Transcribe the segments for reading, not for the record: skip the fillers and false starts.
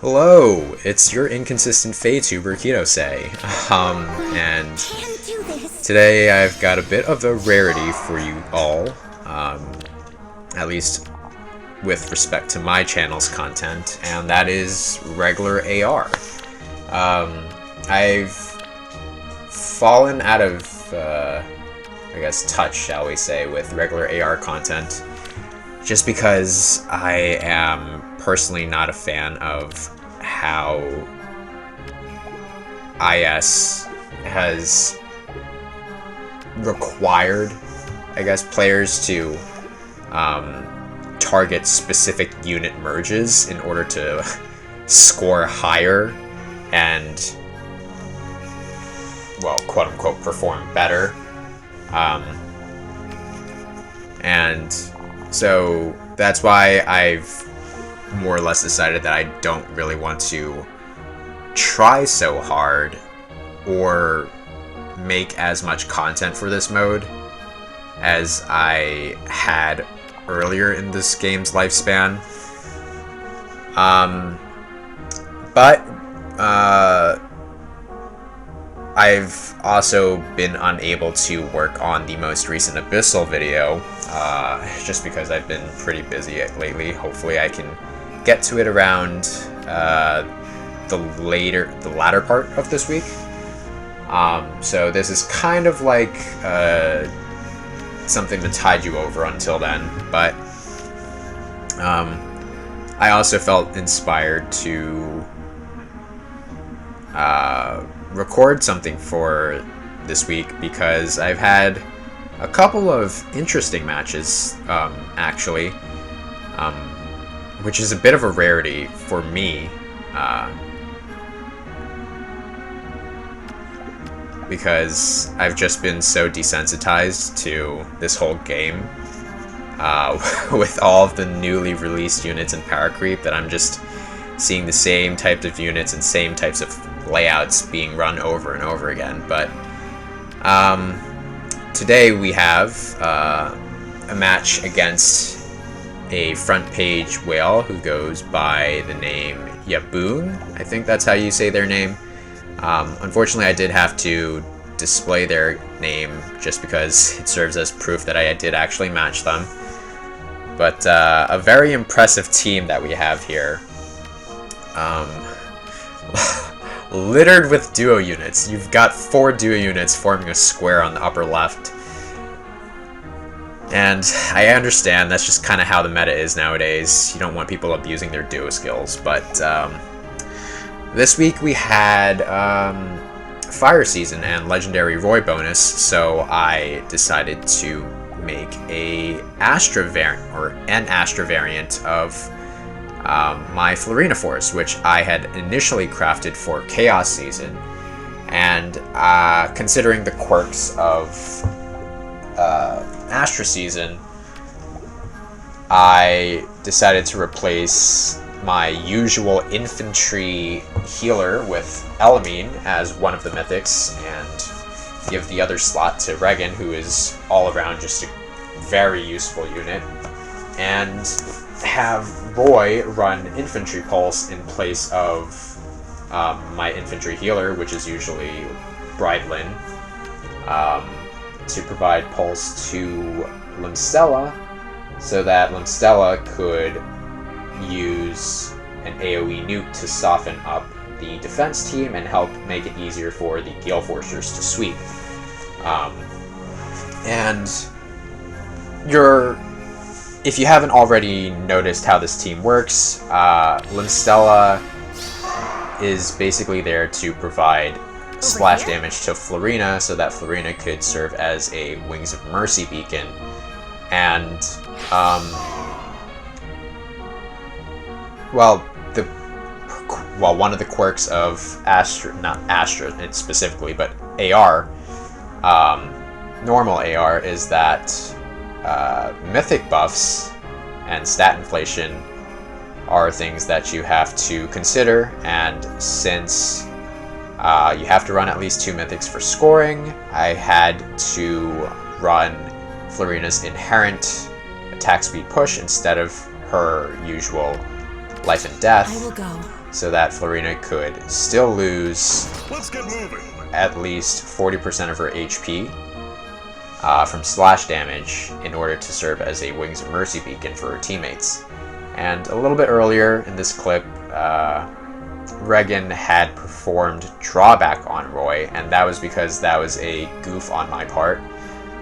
Hello, it's your inconsistent Feytuber Kitose. And today I've got a bit of a rarity for you all, at least with respect to my channel's content, and that is regular AR. I've fallen out of, touch, shall we say, with regular AR content, just because I am personally not a fan of how IS has required, players to target specific unit merges in order to score higher and, well, quote-unquote, perform better. And so that's why I've more or less decided that I don't really want to try so hard or make as much content for this mode as I had earlier in this game's lifespan. But I've also been unable to work on the most recent Abyssal video, just because I've been pretty busy lately. Hopefully I can get to it around the latter part of this week. So this is kind of like something to tide you over until then, but I also felt inspired to record something for this week because I've had a couple of interesting matches, actually, which is a bit of a rarity for me, because I've just been so desensitized to this whole game, with all of the newly released units and power creep, that I'm just seeing the same types of units and same types of layouts being run over and over again. But today we have a match against a front page whale who goes by the name Yaboon. I think that's how you say their name. Unfortunately, I did have to display their name just because it serves as proof that I did actually match them. But a very impressive team that we have here. Littered with duo units. You've got 4 duo units forming a square on the upper left. And I understand that's just kind of how the meta is nowadays. You don't want people abusing their duo skills, but this week we had Fire Season and Legendary Roy bonus, so I decided to make an Astra variant of my Florina Force, which I had initially crafted for Chaos Season, and considering the quirks of Astra Season, I decided to replace my usual infantry healer with Elamine as one of the mythics, and give the other slot to Regan, who is all around just a very useful unit, and have Roy run Infantry Pulse in place of my infantry healer, which is usually Bridlin, to provide Pulse to Limstella, so that Limstella could use an AoE nuke to soften up the defense team and help make it easier for the Gale Forcers to sweep. And if you haven't already noticed how this team works, Limstella is basically there to provide splash damage to Florina, so that Florina could serve as a Wings of Mercy beacon. And one of the quirks of Astra, not Astra specifically, but AR, normal AR, is that mythic buffs and stat inflation are things that you have to consider, and since you have to run at least 2 mythics for scoring, I had to run Florina's inherent attack speed push instead of her usual life and death, I will go. so that Florina could still lose Let's get moving. at least 40% of her HP from slash damage in order to serve as a Wings of Mercy beacon for her teammates. And a little bit earlier in this clip, Regan had performed drawback on Roy, and that was because that was a goof on my part.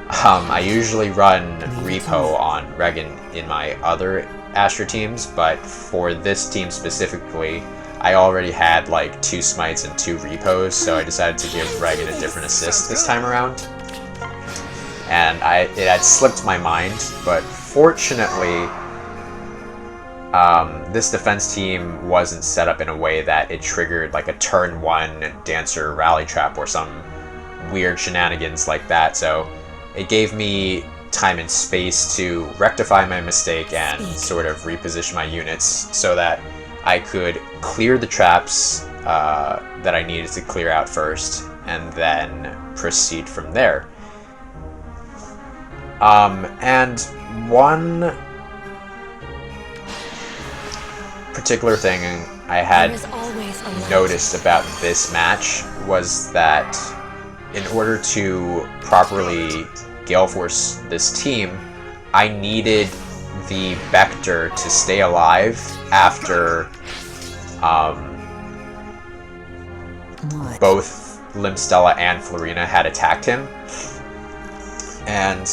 I usually run repo on Regan in my other Astra teams, but for this team specifically, I already had like 2 smites and 2 repos, so I decided to give Regan a different assist this time around. And it had slipped my mind, but fortunately, this defense team wasn't set up in a way that it triggered like a turn 1 Dancer rally trap or some weird shenanigans like that, so it gave me time and space to rectify my mistake and sort of reposition my units so that I could clear the traps that I needed to clear out first, and then proceed from there. And one particular thing I had noticed about this match was that in order to properly Gale Force this team, I needed the Vector to stay alive after both Limstella and Florina had attacked him. And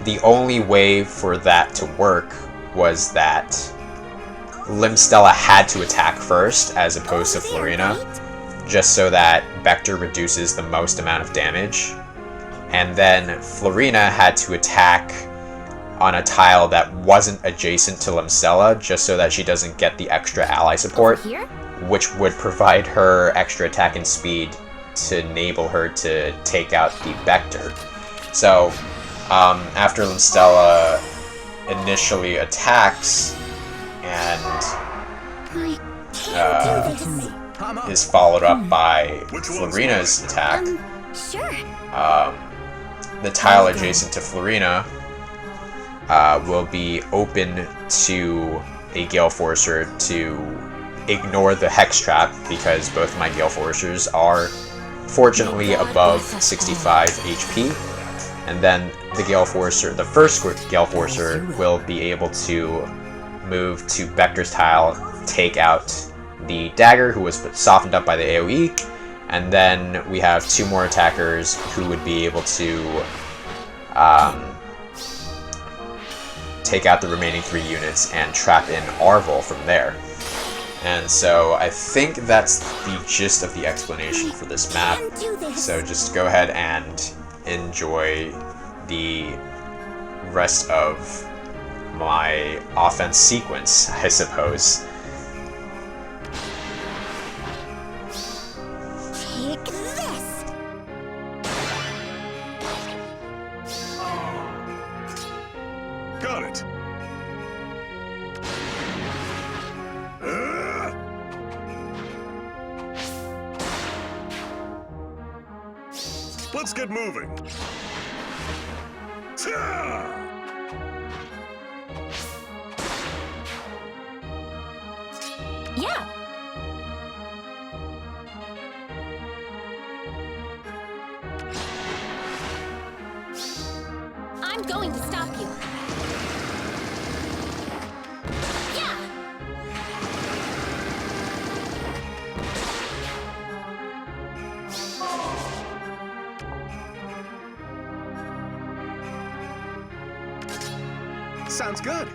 the only way for that to work was that Limstella had to attack first as opposed to Florina, just so that Vector reduces the most amount of damage. And then Florina had to attack on a tile that wasn't adjacent to Limstella, just so that she doesn't get the extra ally support, which would provide her extra attack and speed to enable her to take out the Vector. So, after Limstella initially attacks and is followed up by Florina's attack, the tile adjacent to Florina will be open to a Gale Forcer to ignore the Hex Trap, because both of my Gale Forcers are fortunately above 65 HP. And then the Gale Forcer, the first Gale Forcer, will be able to move to Vector's tile, take out the Dagger, who was softened up by the AoE, and then we have 2 more attackers who would be able to take out the remaining 3 units and trap in Arvel from there. And so I think that's the gist of the explanation for this map. So just go ahead and enjoy the rest of my offense sequence, I suppose. Take this. Got it. Let's get moving. Yeah. I'm going to stop you. Yeah. Sounds good.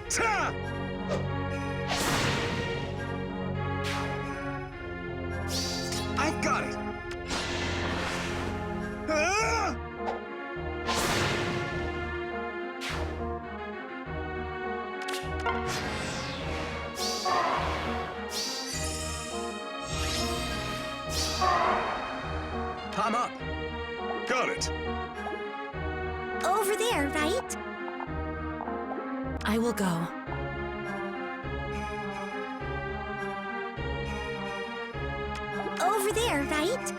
Ta! I've got it. Ah! I'm up. Got it. Over there, right? I will go. Over there, right?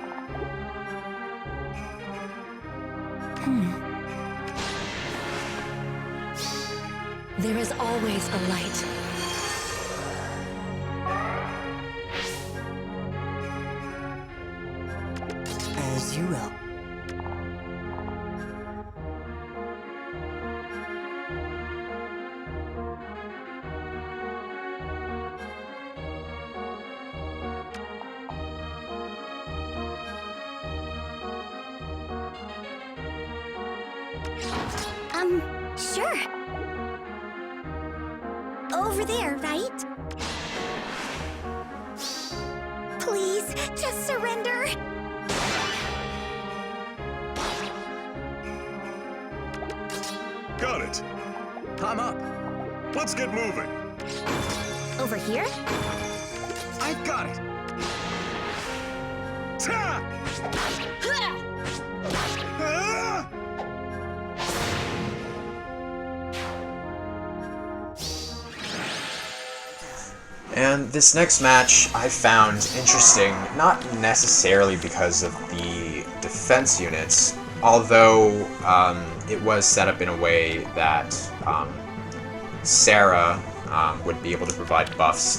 There is always a light. As you will. Sure. Over there, right? Please, just surrender. Got it. I'm up. Let's get moving. Over here? I've got it. Ta! Ah! And this next match I found interesting, not necessarily because of the defense units, although it was set up in a way that Sarah would be able to provide buffs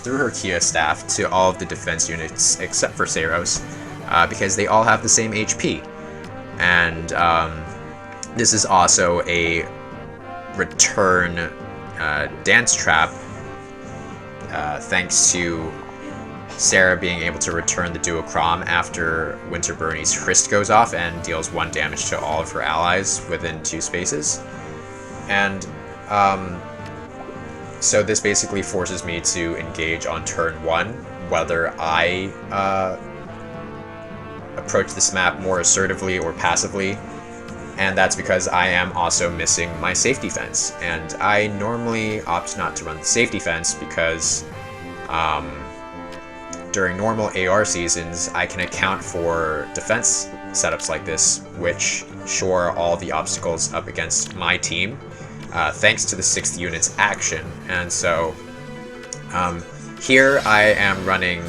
through her Kia staff to all of the defense units except for Saros, because they all have the same HP. And this is also a return dance trap, thanks to Sarah being able to return the duochrome after Winter Bernie's Hrist goes off and deals 1 damage to all of her allies within 2 spaces. And so this basically forces me to engage on turn 1, whether I approach this map more assertively or passively. And that's because I am also missing my safety fence. And I normally opt not to run the safety fence because during normal AR seasons, I can account for defense setups like this, which shore all the obstacles up against my team, thanks to the 6th unit's action. And so here I am running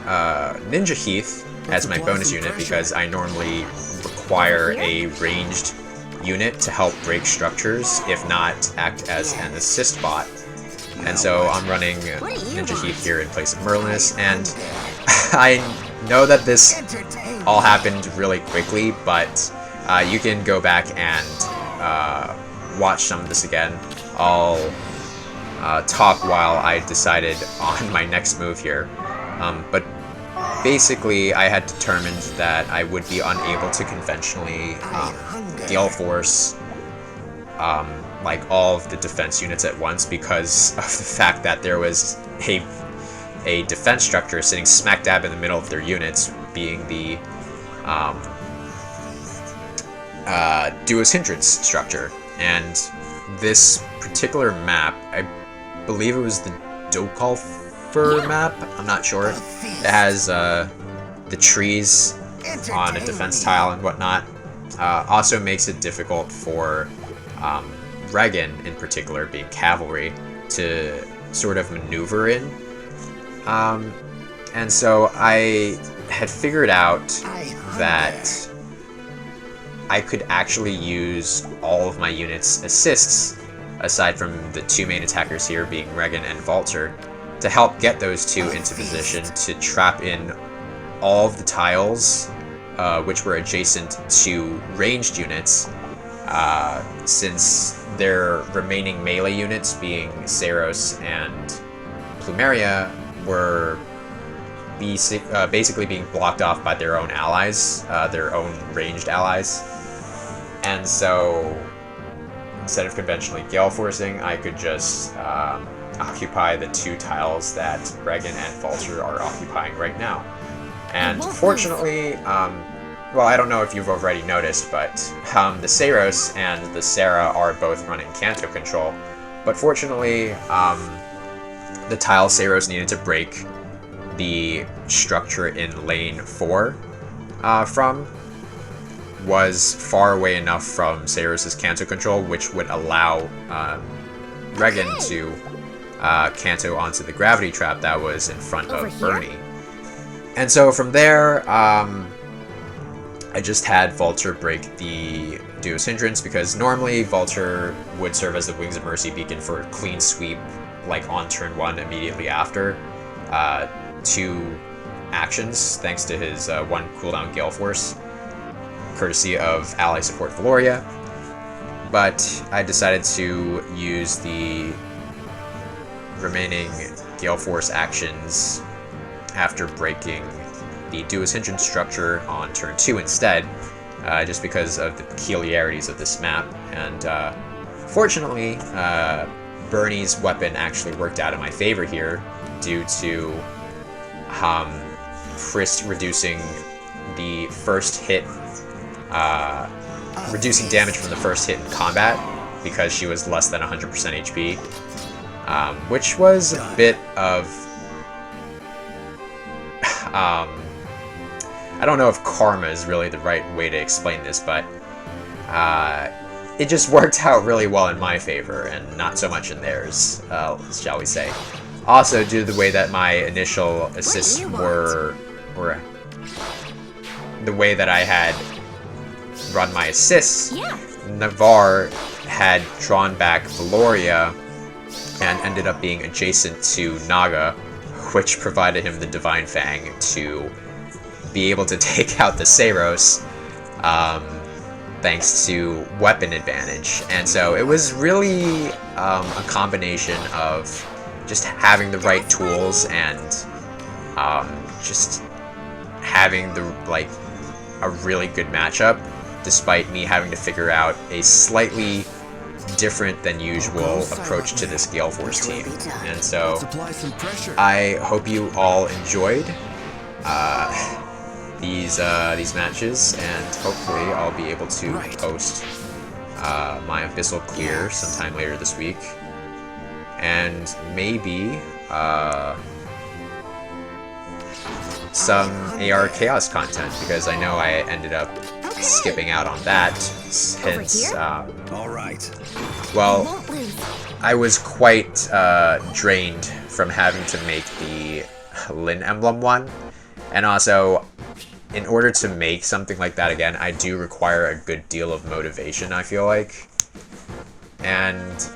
Ninja Heath as my bonus unit because I normally require a ranged unit to help break structures, if not act as an assist bot. And so I'm running Ninja Heath here in place of Merlinus, and I know that this all happened really quickly, but you can go back and watch some of this again. I'll talk while I decided on my next move here. But basically, I had determined that I would be unable to conventionally gale force like all of the defense units at once because of the fact that there was a defense structure sitting smack dab in the middle of their units, being the Duo's Hindrance structure. And this particular map, I believe it was the Dokalfer map, I'm not sure. It has the trees on a defense tile and whatnot. Also makes it difficult for Regan, in particular, being cavalry, to sort of maneuver in. And so I had figured out that I could actually use all of my units' assists, aside from the 2 main attackers here being Regan and Valter, to help get those 2 into position to trap in all of the tiles which were adjacent to ranged units, since their remaining melee units, being Saros and Plumeria, were basically being blocked off by their own allies, their own ranged allies. And so, instead of conventionally gale forcing, I could just occupy the 2 tiles that Regan and Valter are occupying right now. And fortunately, well, I don't know if you've already noticed, but the Saros and the Sarah are both running Canto control. But fortunately, the tile Saros needed to break the structure in lane 4 from was far away enough from Saros' Canto control, which would allow Regan to Canto onto the gravity trap that was in front of Bernie. And so from there, I just had Vulture break the Duo's Hindrance because normally Vulture would serve as the Wings of Mercy beacon for a clean sweep, like on turn 1 immediately after 2 actions, thanks to his 1 cooldown Gale Force, courtesy of ally support Valoria. But I decided to use the remaining Gale Force actions after breaking the Duo's Hindrance structure on turn 2 instead, just because of the peculiarities of this map. And fortunately, Bernie's weapon actually worked out in my favor here due to Frist reducing the first hit, reducing damage from the first hit in combat because she was less than 100% HP, which was a bit of I don't know if karma is really the right way to explain this, but it just worked out really well in my favor and not so much in theirs, shall we say. Also, due to the way that my initial assists were the way that I had run my assists, Navarre had drawn back Valoria and ended up being adjacent to Naga, which provided him the Divine Fang to be able to take out the Seiros, thanks to weapon advantage. And so it was really a combination of just having the right tools and just having a really good matchup, despite me having to figure out a slightly different than usual approach to this Gale Force team. And so I hope you all enjoyed these matches, and hopefully I'll be able to post my Abyssal Clear sometime later this week, and maybe some AR Chaos content, because I know I ended up skipping out on that since well, I was quite drained from having to make the Lin Emblem one, and also in order to make something like that again, I do require a good deal of motivation, I feel like. And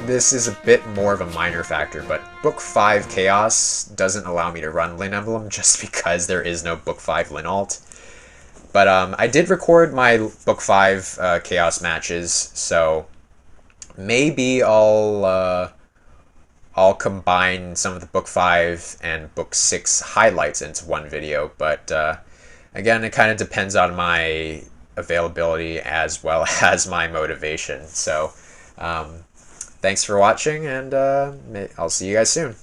this is a bit more of a minor factor, but Book 5 Chaos doesn't allow me to run Lin Emblem just because there is no Book 5 Lin alt. But I did record my Book 5 Chaos matches, so maybe I'll combine some of the Book 5 and Book 6 highlights into one video, but again, it kind of depends on my availability as well as my motivation. So thanks for watching, and I'll see you guys soon.